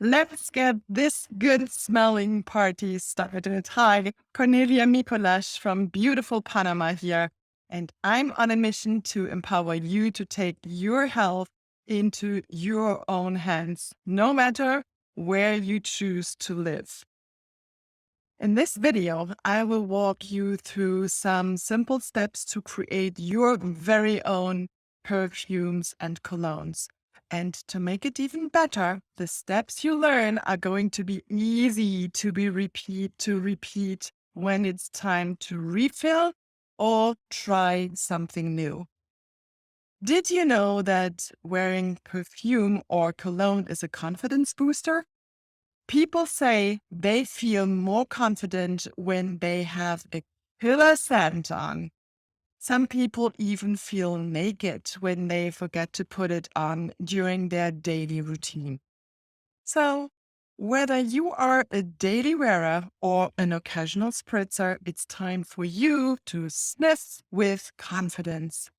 Let's get this good smelling party started. Hi, Cornelia Mikolash from beautiful Panama here, and I'm on a mission to empower you to take your health into your own hands, no matter where you choose to live. In this video, I will walk you through some simple steps to create your very own perfumes and colognes. And to make it even better, the steps you learn are going to be easy to repeat when it's time to refill or try something new. Did you know that wearing perfume or cologne is a confidence booster? People say they feel more confident when they have a killer scent on. Some people even feel naked when they forget to put it on during their daily routine. So, whether you are a daily wearer or an occasional spritzer, it's time for you to sniff with confidence.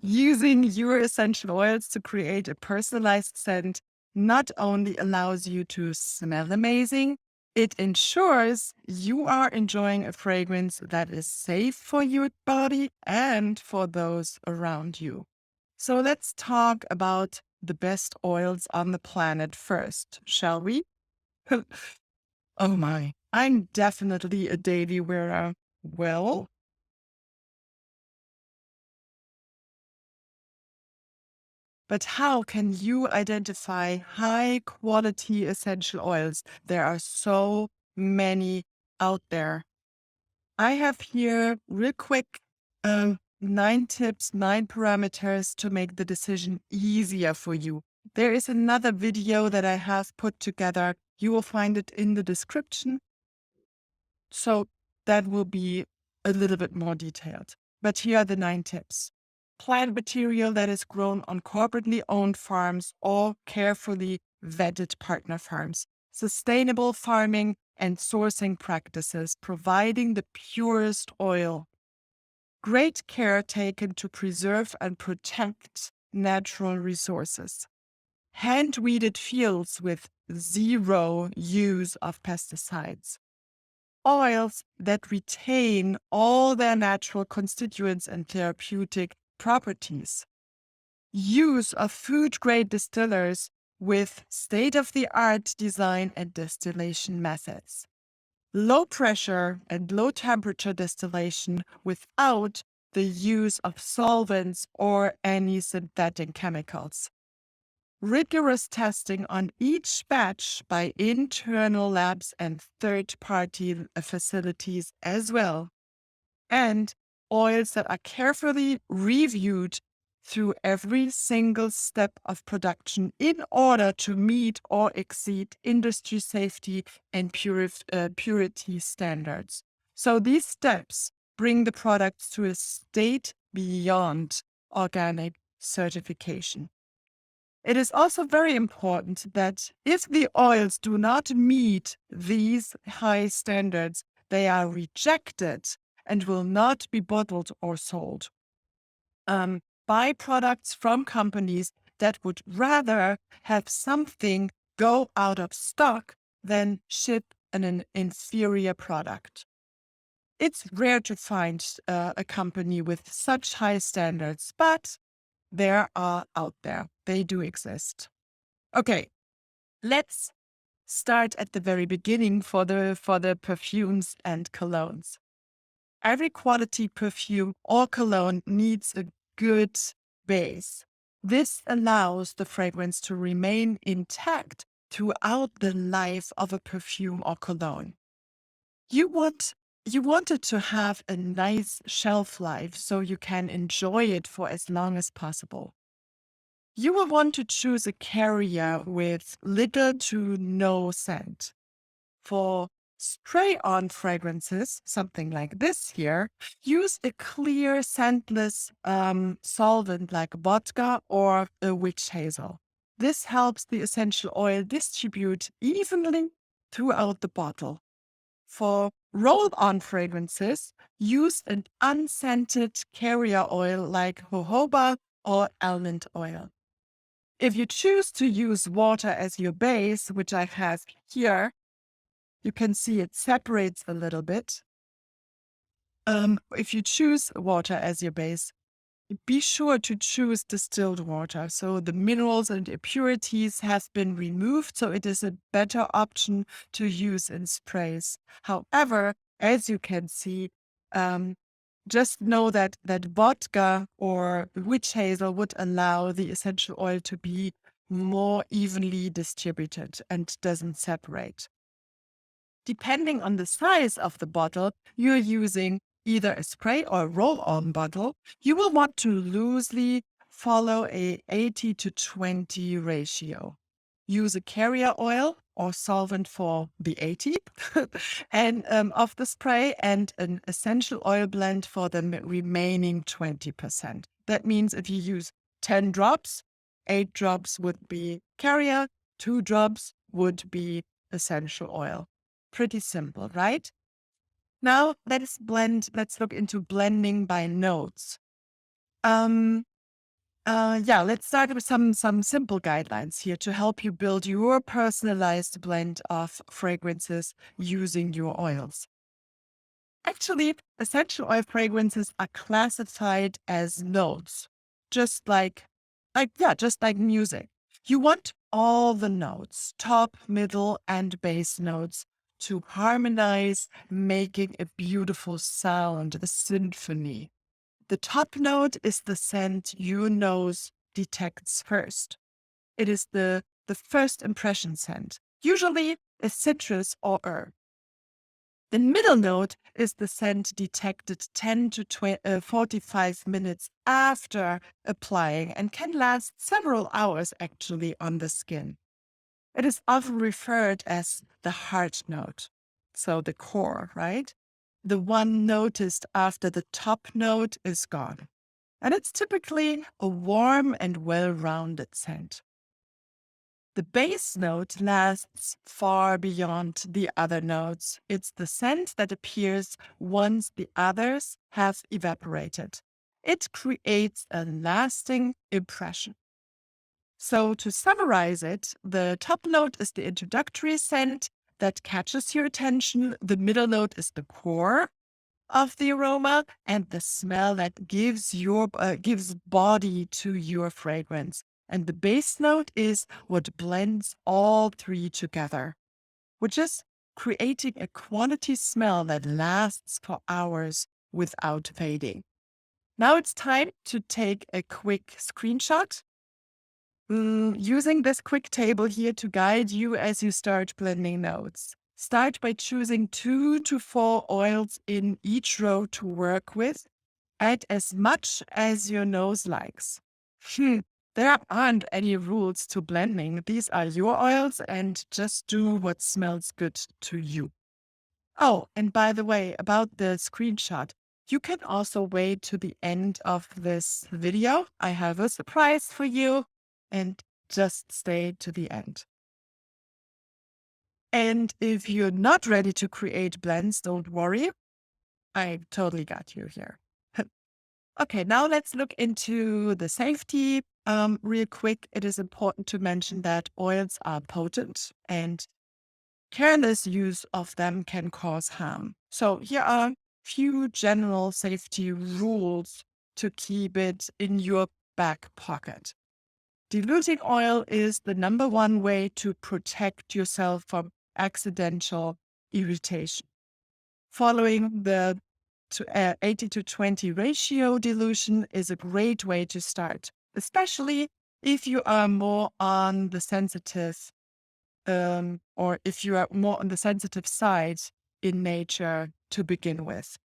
Using your essential oils to create a personalized scent not only allows you to smell amazing, it ensures you are enjoying a fragrance that is safe for your body and for those around you. So let's talk about the best oils on the planet first, shall we? Oh my, I'm definitely a daily wearer. Well, but how can you identify high quality essential oils? There are so many out there. I have here real quick 9 tips, 9 parameters to make the decision easier for you. There is another video that I have put together. You will find it in the description. So that will be a little bit more detailed. But here are the 9 tips. Plant material that is grown on corporately owned farms or carefully vetted partner farms. Sustainable farming and sourcing practices, providing the purest oil. Great care taken to preserve and protect natural resources. Hand-weeded fields with zero use of pesticides. Oils that retain all their natural constituents and therapeutic properties. Use of food-grade distillers with state-of-the-art design and distillation methods. Low pressure and low temperature distillation without the use of solvents or any synthetic chemicals. Rigorous testing on each batch by internal labs and third-party facilities as well. And oils that are carefully reviewed through every single step of production in order to meet or exceed industry safety and purity standards. So these steps bring the products to a state beyond organic certification. It is also very important that if the oils do not meet these high standards, they are rejected and will not be bottled or sold. Buy products from companies that would rather have something go out of stock than ship an inferior product. It's rare to find a company with such high standards, but they are out there. They do exist. Okay, let's start at the very beginning for the perfumes and colognes. Every quality perfume or cologne needs a good base. This allows the fragrance to remain intact throughout the life of a perfume or cologne. You want it to have a nice shelf life so you can enjoy it for as long as possible. You will want to choose a carrier with little to no scent. For spray-on fragrances, something like this here, use a clear, scentless solvent like vodka or a witch hazel. This helps the essential oil distribute evenly throughout the bottle. For roll-on fragrances, use an unscented carrier oil like jojoba or almond oil. If you choose to use water as your base, which I have here, you can see it separates a little bit. If you choose water as your base, be sure to choose distilled water. So the minerals and impurities have been removed, so it is a better option to use in sprays. However, as you can see, just know that vodka or witch hazel would allow the essential oil to be more evenly distributed and doesn't separate. Depending on the size of the bottle you're using, either a spray or roll-on bottle, you will want to loosely follow a 80-20 ratio. Use a carrier oil or solvent for the 80 and of the spray, and an essential oil blend for the remaining 20%. That means if you use 10 drops, 8 drops would be carrier, 2 drops would be essential oil. Pretty simple, right? Now let's blend. Let's look into blending by notes. Let's start with some simple guidelines here to help you build your personalized blend of fragrances using your oils. Actually, essential oil fragrances are classified as notes, just like music. You want all the notes, top, middle, and bass notes, to harmonize, making a beautiful sound, a symphony. The top note is the scent your nose detects first. It is the first impression scent, usually a citrus or herb. The middle note is the scent detected 10 to 45 minutes after applying and can last several hours actually on the skin. It is often referred as the heart note, so the core, right? The one noticed after the top note is gone. And it's typically a warm and well-rounded scent. The base note lasts far beyond the other notes. It's the scent that appears once the others have evaporated. It creates a lasting impression. So to summarize it, the top note is the introductory scent that catches your attention. The middle note is the core of the aroma, and the smell that gives body to your fragrance. And the base note is what blends all three together, which is creating a quality smell that lasts for hours without fading. Now it's time to take a quick screenshot. Using this quick table here to guide you as you start blending notes. Start by choosing 2 to 4 oils in each row to work with. Add as much as your nose likes. There aren't any rules to blending. These are your oils, and just do what smells good to you. Oh, and by the way, about the screenshot, you can also wait to the end of this video. I have a surprise for you, and just stay to the end. And if you're not ready to create blends, don't worry. I totally got you here. Okay, now let's look into the safety real quick. It is important to mention that oils are potent and careless use of them can cause harm. So here are a few general safety rules to keep it in your back pocket. Diluting oil is the number one way to protect yourself from accidental irritation. Following the 80-20 ratio dilution is a great way to start, especially if you are more on the sensitive or if you are more on the sensitive side in nature to begin with.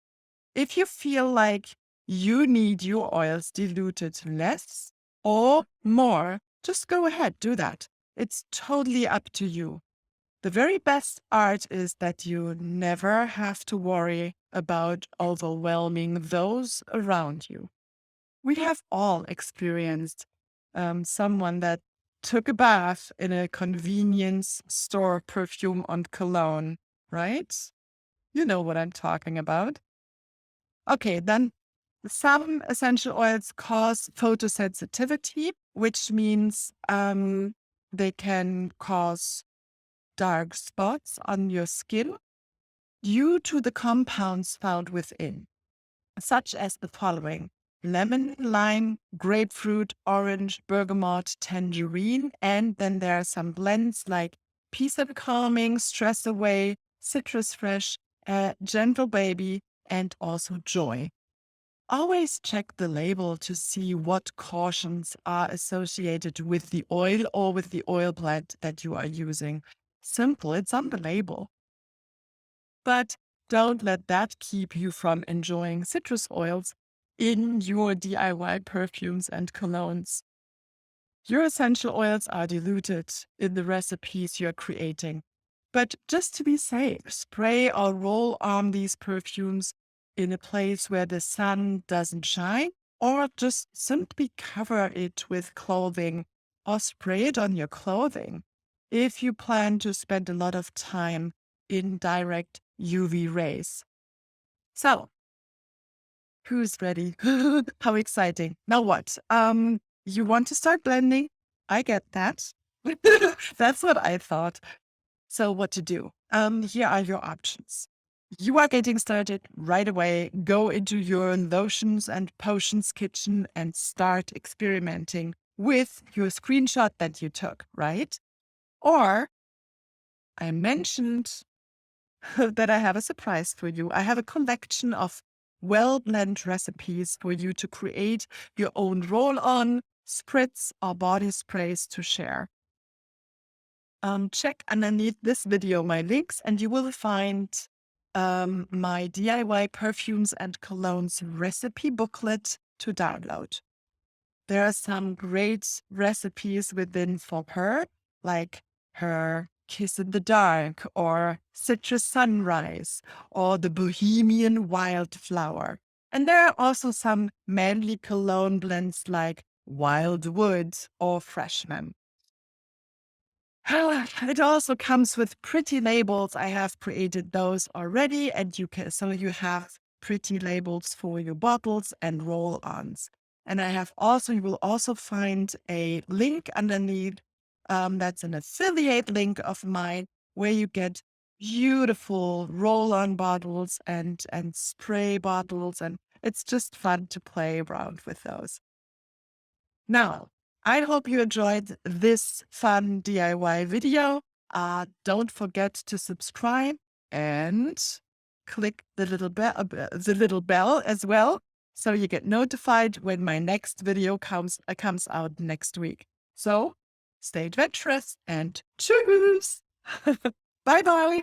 If you feel like you need your oils diluted less or more, just go ahead, do that. It's totally up to you. The very best art is that you never have to worry about overwhelming those around you. We have all experienced someone that took a bath in a convenience store perfume and cologne, right? You know what I'm talking about. Okay, then Some essential oils cause photosensitivity, which means they can cause dark spots on your skin due to the compounds found within, such as the following: lemon, lime, grapefruit, orange, bergamot, tangerine. And then there are some blends like peace and calming, stress away, citrus fresh, gentle baby, and also joy. Always check the label to see what cautions are associated with the oil or with the oil blend that you are using. Simple, it's on the label. But don't let that keep you from enjoying citrus oils in your DIY perfumes and colognes. Your essential oils are diluted in the recipes you're creating. But just to be safe, spray or roll on these perfumes in a place where the sun doesn't shine, or just simply cover it with clothing or spray it on your clothing if you plan to spend a lot of time in direct UV rays. So, who's ready? How exciting. Now what? You want to start blending? I get that. That's what I thought. So what to do? Here are your options. You are getting started right away. Go into your lotions and potions kitchen and start experimenting with your screenshot that you took, right? Or I mentioned that I have a surprise for you. I have a collection of well-blend recipes for you to create your own roll-on, spritz, or body sprays to share. Check underneath this video my links, and you will find my DIY perfumes and colognes recipe booklet to download. There are some great recipes within for her, like her Kiss in the Dark, or Citrus Sunrise, or the Bohemian Wildflower. And there are also some manly cologne blends like Wildwood or Freshman. It also comes with pretty labels. I have created those already, and you have pretty labels for your bottles and roll-ons. And you will also find a link underneath. That's an affiliate link of mine where you get beautiful roll-on bottles and spray bottles, and it's just fun to play around with those. Now, I hope you enjoyed this fun DIY video. Don't forget to subscribe and click the little bell as well, so you get notified when my next video comes out next week. So stay adventurous and tschüss. Bye bye.